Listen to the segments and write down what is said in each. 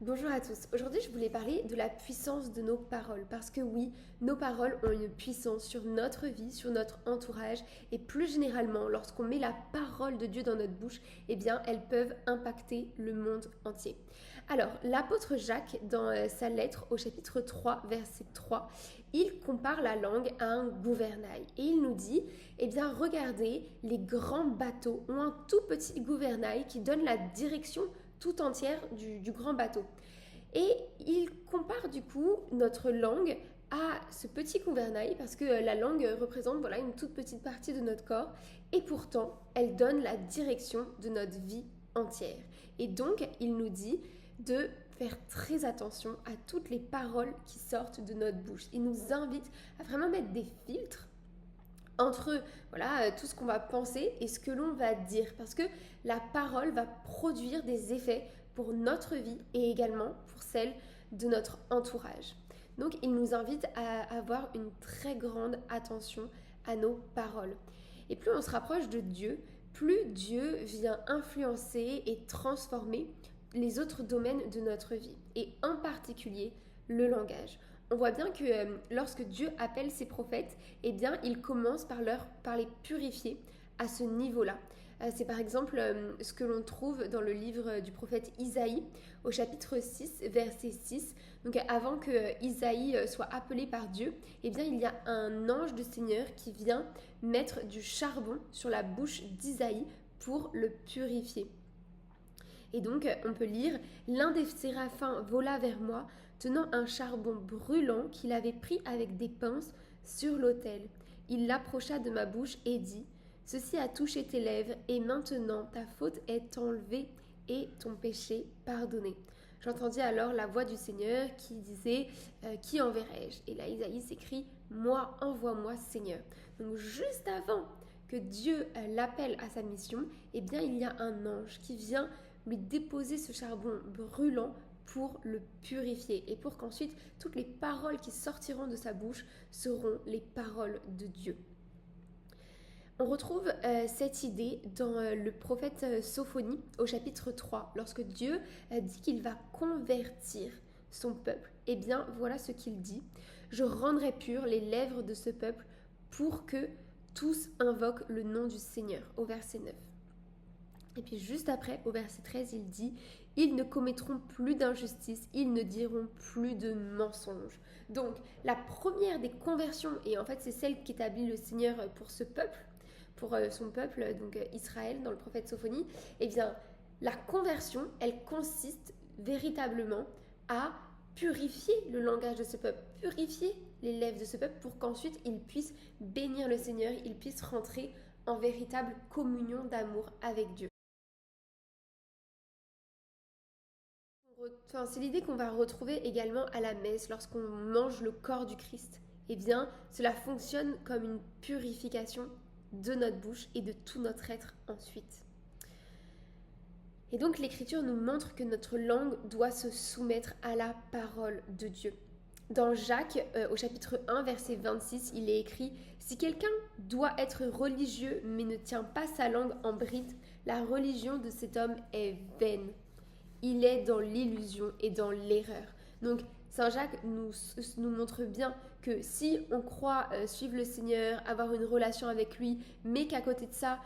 Bonjour à tous. Aujourd'hui, je voulais parler de la puissance de nos paroles. Parce que oui, nos paroles ont une puissance sur notre vie, sur notre entourage. Et plus généralement, lorsqu'on met la parole de Dieu dans notre bouche, eh bien, elles peuvent impacter le monde entier. Alors, l'apôtre Jacques, dans sa lettre au chapitre 3, verset 3, il compare la langue à un gouvernail. Et il nous dit, eh bien, regardez, les grands bateaux ont un tout petit gouvernail qui donne la direction tout entière du grand bateau. Et il compare du coup notre langue à ce petit gouvernail parce que la langue représente une toute petite partie de notre corps et pourtant elle donne la direction de notre vie entière. Et donc il nous dit de faire très attention à toutes les paroles qui sortent de notre bouche. Il nous invite à vraiment mettre des filtres entre tout ce qu'on va penser et ce que l'on va dire parce que la parole va produire des effets pour notre vie et également pour celle de notre entourage. Donc il nous invite à avoir une très grande attention à nos paroles. Et plus on se rapproche de Dieu, plus Dieu vient influencer et transformer les autres domaines de notre vie et en particulier le langage. On voit bien que lorsque Dieu appelle ses prophètes, eh bien, il commence par les purifier à ce niveau-là. C'est par exemple ce que l'on trouve dans le livre du prophète Isaïe au chapitre 6, verset 6. Donc avant que Isaïe soit appelé par Dieu, eh bien, il y a un ange du Seigneur qui vient mettre du charbon sur la bouche d'Isaïe pour le purifier. Et donc, on peut lire « L'un des séraphins vola vers moi, tenant un charbon brûlant qu'il avait pris avec des pinces sur l'autel. Il l'approcha de ma bouche et dit « Ceci a touché tes lèvres, et maintenant ta faute est enlevée et ton péché pardonné. » J'entendis alors la voix du Seigneur qui disait « Qui enverrai-je » Et là, Isaïe s'écrie « Moi, envoie-moi, Seigneur. » Donc, juste avant que Dieu l'appelle à sa mission, eh bien, il y a un ange qui vient lui déposer ce charbon brûlant pour le purifier et pour qu'ensuite toutes les paroles qui sortiront de sa bouche seront les paroles de Dieu. On retrouve cette idée dans le prophète Sophonie au chapitre 3, lorsque Dieu dit qu'il va convertir son peuple. Eh bien, voilà ce qu'il dit. « Je rendrai pures les lèvres de ce peuple pour que tous invoquent le nom du Seigneur » au verset 9. Et puis juste après, au verset 13, il dit « Ils ne commettront plus d'injustice, ils ne diront plus de mensonges. » Donc, la première des conversions, et en fait c'est celle qu'établit le Seigneur pour ce peuple, pour son peuple, donc Israël, dans le prophète Sophonie, eh bien, la conversion, elle consiste véritablement à purifier le langage de ce peuple, purifier les lèvres de ce peuple pour qu'ensuite ils puissent bénir le Seigneur, ils puissent rentrer en véritable communion d'amour avec Dieu. C'est l'idée qu'on va retrouver également à la messe lorsqu'on mange le corps du Christ. Eh bien, cela fonctionne comme une purification de notre bouche et de tout notre être ensuite. Et donc l'Écriture nous montre que notre langue doit se soumettre à la parole de Dieu. Dans Jacques, au chapitre 1, verset 26, il est écrit « Si quelqu'un doit être religieux mais ne tient pas sa langue en bride, la religion de cet homme est vaine. Il est dans l'illusion et dans l'erreur. » Donc, Saint Jacques nous montre bien que si on croit suivre le Seigneur, avoir une relation avec lui, mais qu'à côté de ça,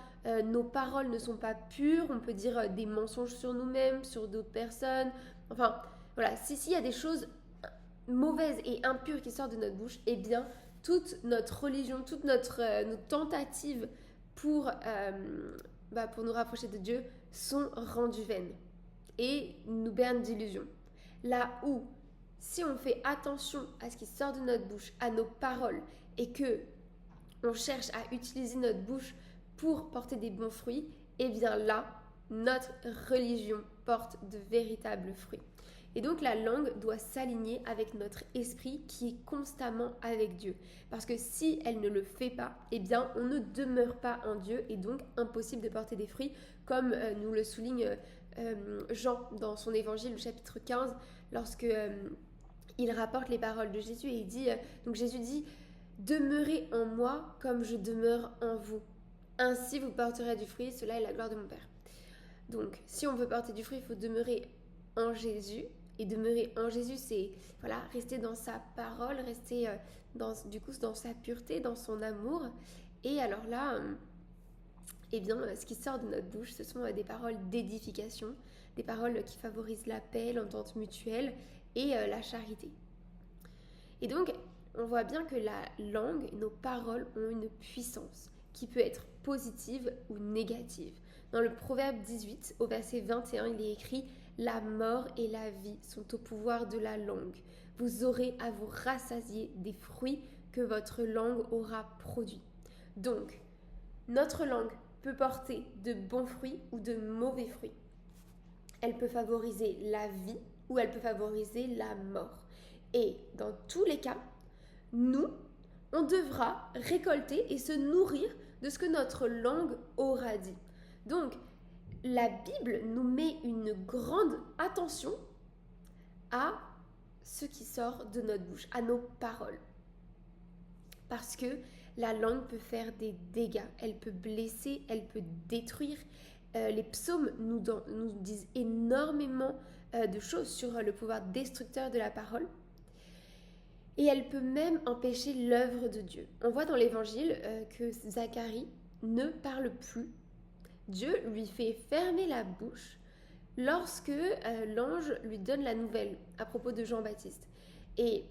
nos paroles ne sont pas pures, on peut dire des mensonges sur nous-mêmes, sur d'autres personnes. Enfin, voilà, s'il y a des choses mauvaises et impures qui sortent de notre bouche, eh bien, toute notre religion, toute notre tentative pour nous rapprocher de Dieu sont rendues vaines et nous bernent d'illusions. Là où, si on fait attention à ce qui sort de notre bouche, à nos paroles, et que on cherche à utiliser notre bouche pour porter des bons fruits, eh bien là, notre religion porte de véritables fruits. Et donc la langue doit s'aligner avec notre esprit qui est constamment avec Dieu. Parce que si elle ne le fait pas, eh bien on ne demeure pas en Dieu et donc impossible de porter des fruits, comme nous le souligne Jean dans son évangile, le chapitre 15, lorsque il rapporte les paroles de Jésus et il dit, donc Jésus dit « Demeurez en moi comme je demeure en vous. Ainsi vous porterez du fruit, cela est la gloire de mon Père. » Donc si on veut porter du fruit, il faut demeurer en Jésus, Et demeurer en Jésus, c'est voilà, rester dans sa parole, rester dans sa pureté, dans son amour. Et alors là, eh bien, ce qui sort de notre bouche, ce sont des paroles d'édification, des paroles qui favorisent la paix, l'entente mutuelle et la charité. Et donc, on voit bien que la langue, nos paroles ont une puissance qui peut être positive ou négative. Dans le Proverbe 18, au verset 21, il est écrit « La mort et la vie sont au pouvoir de la langue. Vous aurez à vous rassasier des fruits que votre langue aura produits. » Donc, notre langue peut porter de bons fruits ou de mauvais fruits. Elle peut favoriser la vie ou elle peut favoriser la mort. Et dans tous les cas, nous, on devra récolter et se nourrir de ce que notre langue aura dit. Donc, la Bible nous met une grande attention à ce qui sort de notre bouche, à nos paroles. Parce que la langue peut faire des dégâts, elle peut blesser, elle peut détruire. Les psaumes nous disent énormément de choses sur le pouvoir destructeur de la parole. Et elle peut même empêcher l'œuvre de Dieu. On voit dans l'évangile que Zacharie ne parle plus. Dieu lui fait fermer la bouche lorsque l'ange lui donne la nouvelle à propos de Jean-Baptiste. Et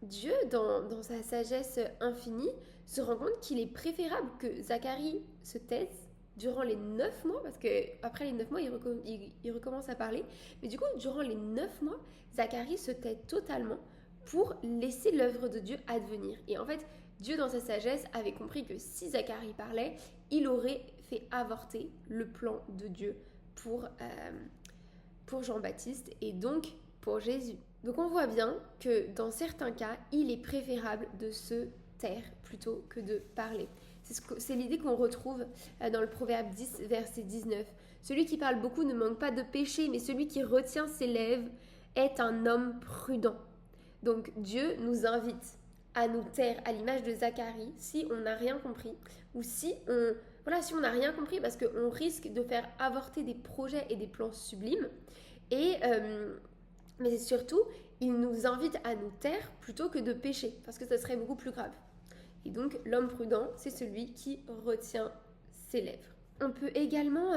Dieu, dans sa sagesse infinie, se rend compte qu'il est préférable que Zacharie se taise durant les 9 mois, parce qu'après les 9 mois, il recommence à parler. Mais du coup, durant les 9 mois, Zacharie se tait totalement pour laisser l'œuvre de Dieu advenir. Et en fait, Dieu, dans sa sagesse, avait compris que si Zacharie parlait, il aurait fait avorter le plan de Dieu pour Jean-Baptiste et donc pour Jésus. Donc on voit bien que dans certains cas, il est préférable de se taire plutôt que de parler. C'est l'idée qu'on retrouve dans le Proverbe 10, verset 19. Celui qui parle beaucoup ne manque pas de péché, mais celui qui retient ses lèvres est un homme prudent. Donc Dieu nous invite à nous taire à l'image de Zacharie si on n'a rien compris ou si on n'a rien compris parce qu'on risque de faire avorter des projets et des plans sublimes. Mais surtout, il nous invite à nous taire plutôt que de pécher parce que ça serait beaucoup plus grave. Et donc l'homme prudent, c'est celui qui retient ses lèvres. On peut également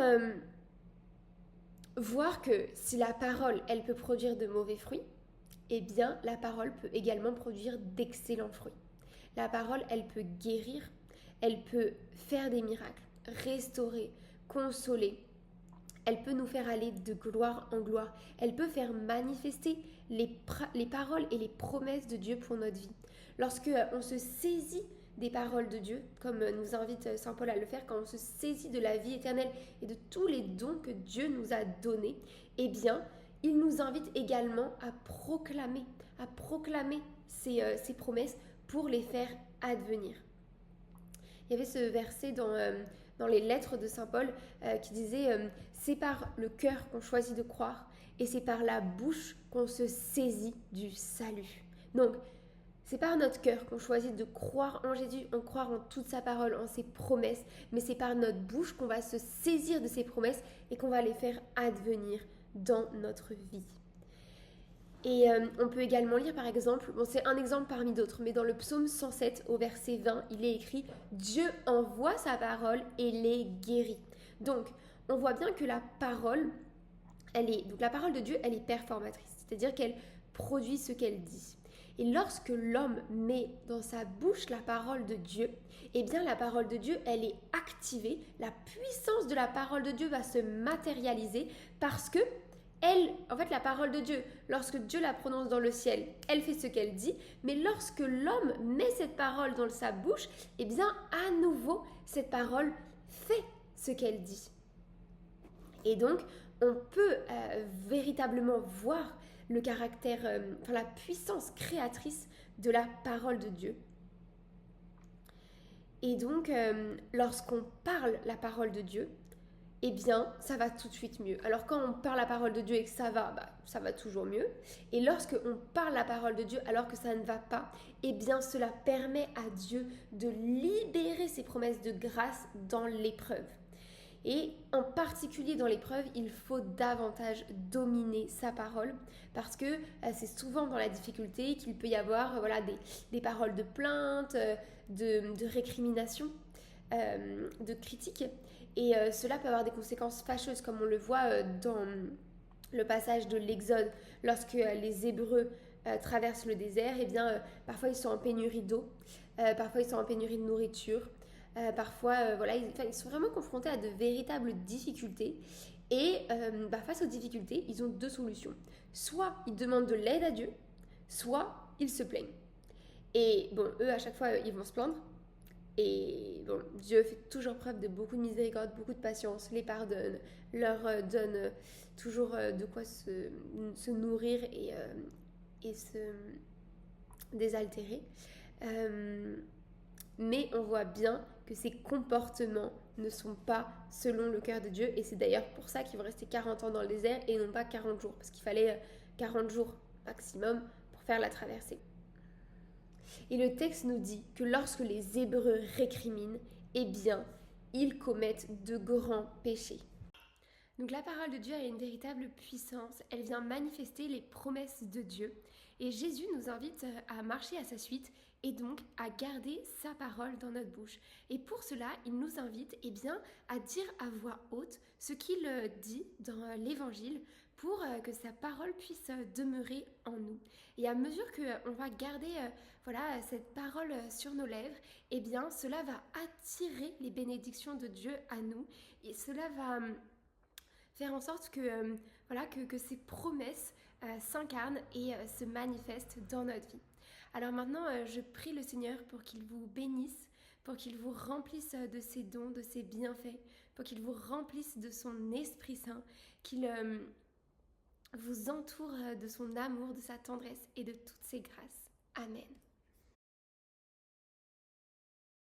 voir que si la parole, elle peut produire de mauvais fruits, eh bien, la parole peut également produire d'excellents fruits. La parole, elle peut guérir, elle peut faire des miracles, restaurer, consoler. Elle peut nous faire aller de gloire en gloire. Elle peut faire manifester les paroles et les promesses de Dieu pour notre vie. Lorsque on se saisit des paroles de Dieu, comme nous invite Saint Paul à le faire, quand on se saisit de la vie éternelle et de tous les dons que Dieu nous a donnés, eh bien, il nous invite également à proclamer ces promesses pour les faire advenir. Il y avait ce verset dans les lettres de Saint Paul qui disait c'est par le cœur qu'on choisit de croire et c'est par la bouche qu'on se saisit du salut. Donc, c'est par notre cœur qu'on choisit de croire en Jésus, en croire en toute sa parole, en ses promesses, mais c'est par notre bouche qu'on va se saisir de ces promesses et qu'on va les faire advenir dans notre vie. Et on peut également lire par exemple, c'est un exemple parmi d'autres, mais dans le psaume 107 au verset 20, il est écrit « Dieu envoie sa parole et les guérit ». Donc, on voit bien que la parole de Dieu, elle est performatrice, c'est-à-dire qu'elle produit ce qu'elle dit. Et lorsque l'homme met dans sa bouche la parole de Dieu, eh bien la parole de Dieu, elle est activée, la puissance de la parole de Dieu va se matérialiser parce que la parole de Dieu, lorsque Dieu la prononce dans le ciel, elle fait ce qu'elle dit, mais lorsque l'homme met cette parole dans sa bouche, eh bien, à nouveau, cette parole fait ce qu'elle dit. Et donc, on peut véritablement voir le caractère, la puissance créatrice de la parole de Dieu. Et donc, lorsqu'on parle la parole de Dieu, eh bien, ça va tout de suite mieux. Alors, quand on parle la parole de Dieu et que ça va toujours mieux. Et lorsque on parle la parole de Dieu alors que ça ne va pas, eh bien, cela permet à Dieu de libérer ses promesses de grâce dans l'épreuve. Et en particulier dans l'épreuve, il faut davantage dominer sa parole parce que c'est souvent dans la difficulté qu'il peut y avoir des paroles de plainte, de récrimination, de critique. Et cela peut avoir des conséquences fâcheuses comme on le voit dans le passage de l'Exode lorsque les Hébreux traversent le désert. Et bien parfois ils sont en pénurie d'eau, parfois ils sont en pénurie de nourriture. Parfois, ils sont vraiment confrontés à de véritables difficultés. Et face aux difficultés, ils ont deux solutions. Soit ils demandent de l'aide à Dieu, soit ils se plaignent. Et bon, eux, à chaque fois, ils vont se plaindre. Et bon, Dieu fait toujours preuve de beaucoup de miséricorde, beaucoup de patience, les pardonne, leur donne toujours de quoi se nourrir et se désaltérer. Mais on voit bien que ces comportements ne sont pas selon le cœur de Dieu. Et c'est d'ailleurs pour ça qu'ils vont rester 40 ans dans le désert et non pas 40 jours. Parce qu'il fallait 40 jours maximum pour faire la traversée. Et le texte nous dit que lorsque les Hébreux récriminent, eh bien, ils commettent de grands péchés. Donc la parole de Dieu a une véritable puissance, elle vient manifester les promesses de Dieu. Et Jésus nous invite à marcher à sa suite et donc à garder sa parole dans notre bouche. Et pour cela, il nous invite à dire à voix haute ce qu'il dit dans l'Évangile pour que sa parole puisse demeurer en nous. Et à mesure qu'on va garder cette parole sur nos lèvres, cela va attirer les bénédictions de Dieu à nous et cela va faire en sorte que ces promesses s'incarnent et se manifestent dans notre vie. Alors maintenant, je prie le Seigneur pour qu'il vous bénisse, pour qu'il vous remplisse de ses dons, de ses bienfaits, pour qu'il vous remplisse de son Esprit Saint, qu'il vous entoure de son amour, de sa tendresse et de toutes ses grâces. Amen.